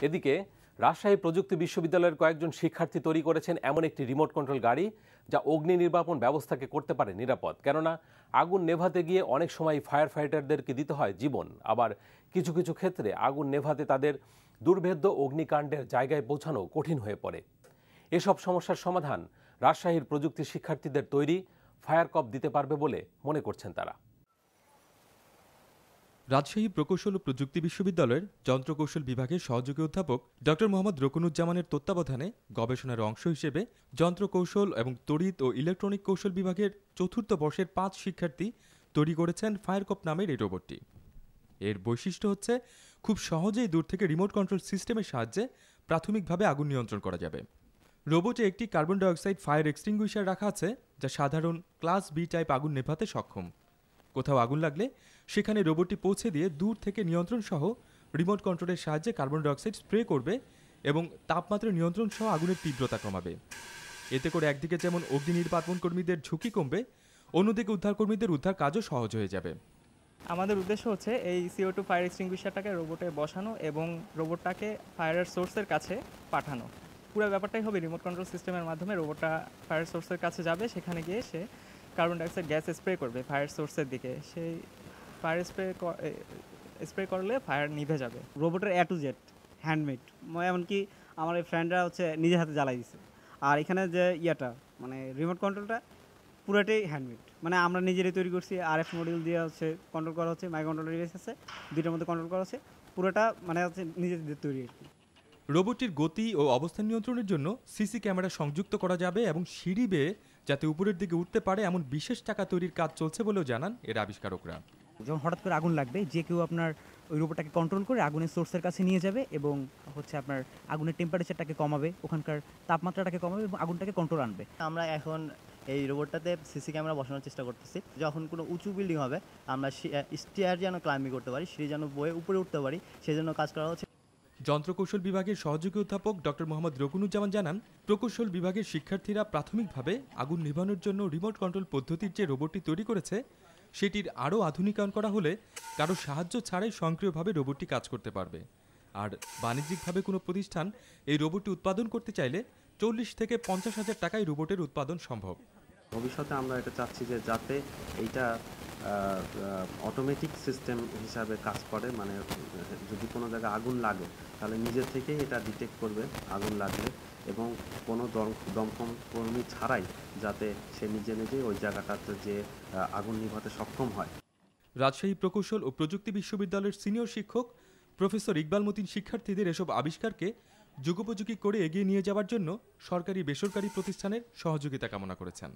এদিকে রাজশাহী প্রযুক্তি বিশ্ববিদ্যালয়ের কয়েকজন শিক্ষার্থী তৈরি করেছেন এমন একটি রিমোট কন্ট্রোল গাড়ি যা অগ্নি নির্বাপন ব্যবস্থাকে করতে পারে নিরাপদ। কেননা আগুন নেভাতে গিয়ে অনেক সময় ফায়ার ফাইটারদেরকে দিতে হয় জীবন, আবার কিছু কিছু ক্ষেত্রে আগুন নেভাতে তাদের দুর্ভেদ্য অগ্নিকাণ্ডের জায়গায় পৌঁছানো কঠিন হয়ে পড়ে। এসব সমস্যার সমাধান রাজশাহীর প্রযুক্তি শিক্ষার্থীদের তৈরি ফায়ার কপ দিতে পারবে বলে মনে করছেন তারা। রাজশাহী প্রকৌশল ও প্রযুক্তি বিশ্ববিদ্যালয়ের যন্ত্রকৌশল বিভাগের সহযোগী অধ্যাপক ডক্টর মোহাম্মদ রকুনুজ্জামানের তত্ত্বাবধানে গবেষণার অংশ হিসেবে যন্ত্রকৌশল এবং তড়িৎ ও ইলেকট্রনিক কৌশল বিভাগের চতুর্থ বর্ষের 5 শিক্ষার্থী তৈরি করেছেন ফায়ার কপ নামের এই রোবটটি। এর বৈশিষ্ট্য হচ্ছে খুব সহজেই দূর থেকে রিমোট কন্ট্রোল সিস্টেমের সাহায্যে প্রাথমিকভাবে আগুন নিয়ন্ত্রণ করা যাবে। রোবটে একটি কার্বন ডাইঅক্সাইড ফায়ার এক্সটিংগুইশার রাখা আছে, যা সাধারণ ক্লাস বি টাইপ আগুন নেভাতে সক্ষম। কোথাও আগুন লাগলে সেখানে রোবটটি পৌঁছে দিয়ে দূর থেকে নিয়ন্ত্রণ সহ রিমোট কন্ট্রোলের সাহায্যে কার্বন ডাইঅক্সাইড স্প্রে করবে এবং তাপমাত্রা নিয়ন্ত্রণ সহ আগুনের তীব্রতা কমাবে। এতে করে একদিকে যেমন অগ্নি নির্বাপন কর্মীদের ঝুঁকি কমবে, অন্যদিকে উদ্ধারকর্মীদের উদ্ধার কাজও সহজ হয়ে যাবে। আমাদের উদ্দেশ্য হচ্ছে এই CO2 ফায়ার এক্সটিংগুইশারটাকে রোবটে বসানো এবং রোবটটাকে ফায়ারের সোর্সের কাছে পাঠানো। পুরো ব্যাপারটাই হবে রিমোট কন্ট্রোল সিস্টেমের মাধ্যমে। রোবটটা ফায়ার সোর্সের কাছে যাবে, সেখানে গিয়ে সে কার্বন ডাইঅক্সাইড গ্যাস স্প্রে করবে ফায়ার সোর্সের দিকে। সেই ফায়ার স্প্রে করলে ফায়ার নিভে যাবে। রোবটের A to Z হ্যান্ডমেড, এমনকি আমার এই ফ্রেন্ডরা নিজের হাতে জ্বালাই দিছে। আর এখানে যে মানে রিমোট কন্ট্রোলটা পুরোটাই হ্যান্ডমেড, আমরা নিজেরাই তৈরি করছি। RF মডিউল দিয়ে কন্ট্রোল করা হচ্ছে, মাইক্রো কন্ট্রোলার ডিভাইস আছে, দুইটার মধ্যে কন্ট্রোল করা হচ্ছে। পুরোটা নিজেদের তৈরি আর কি। রোবটটির গতি ও অবস্থান নিয়ন্ত্রণের জন্য সিসি ক্যামেরা সংযুক্ত করা যাবে এবং সিঁড়ি বেয়ে যাতে উপরের দিকে উঠতে পারে এমন বিশেষ চাকা তৈরির কাজ চলছে বলেও জানান এর আবিষ্কারকরা। যখন হঠাৎ করে আগুন লাগবে, যে কেউ আপনার ওই রোবটটাকে কন্ট্রোল করে আগুনের সোর্সের কাছে নিয়ে যাবে এবং আপনার আগুনের টেম্পারেচারটাকে কমাবে, ওখানকার তাপমাত্রাটাকে কমাবে এবং আগুনটাকে কন্ট্রোল আনবে। আমরা এখন এই রোবটটাতে সিসি ক্যামেরা বসানোর চেষ্টা করতেছি। যখন কোনো উঁচু বিল্ডিং হবে আমরা স্টেয়ার যেন ক্লাইম্বিং করতে পারি, সিঁড়ি যেন বয়ে উপরে উঠতে পারি, সেই জন্য কাজ করা হচ্ছে। যন্ত্রকৌশল বিভাগের সহযোগী অধ্যাপক ডক্টর মোহাম্মদ রকুনুজ্জামান জানান, প্রকৌশল বিভাগের শিক্ষার্থীরা প্রাথমিকভাবে আগুন নিভানোর জন্য রিমোট কন্ট্রোল পদ্ধতির যে রোবটটি তৈরি করেছে সেটির আরও আধুনিকায়ন করা হলে কারো সাহায্য ছাড়াই স্বয়ংক্রিয়ভাবে রোবটটি কাজ করতে পারবে। আর বাণিজ্যিকভাবে কোনো প্রতিষ্ঠান এই রোবটটি উৎপাদন করতে চাইলে 40 থেকে 50 হাজার টাকায় রোবটের উৎপাদন সম্ভব। ভবিষ্যতে আমরা এটা চাচ্ছি যে যাতে এইটা অটোমেটিক সিস্টেম হিসাবে কাজ করে, যদি কোনো জায়গায় আগুন লাগে তাহলে নিজে থেকেই এটা ডিটেক্ট করবে আগুন লাগলে, এবং কোনো দমকল কর্মী ছাড়াই যাতে সে নিজে নিজেই ওই জায়গাটাতে যে আগুন নিভাতে সক্ষম হয়। রাজশাহী প্রকৌশল ও প্রযুক্তি বিশ্ববিদ্যালয়ের সিনিয়র শিক্ষক প্রফেসর ইকবাল মতিন শিক্ষার্থীদের এসব আবিষ্কারকে যুগোপযোগী করে এগিয়ে নিয়ে যাওয়ার জন্য সরকারি বেসরকারি প্রতিষ্ঠানের সহযোগিতা কামনা করেছেন।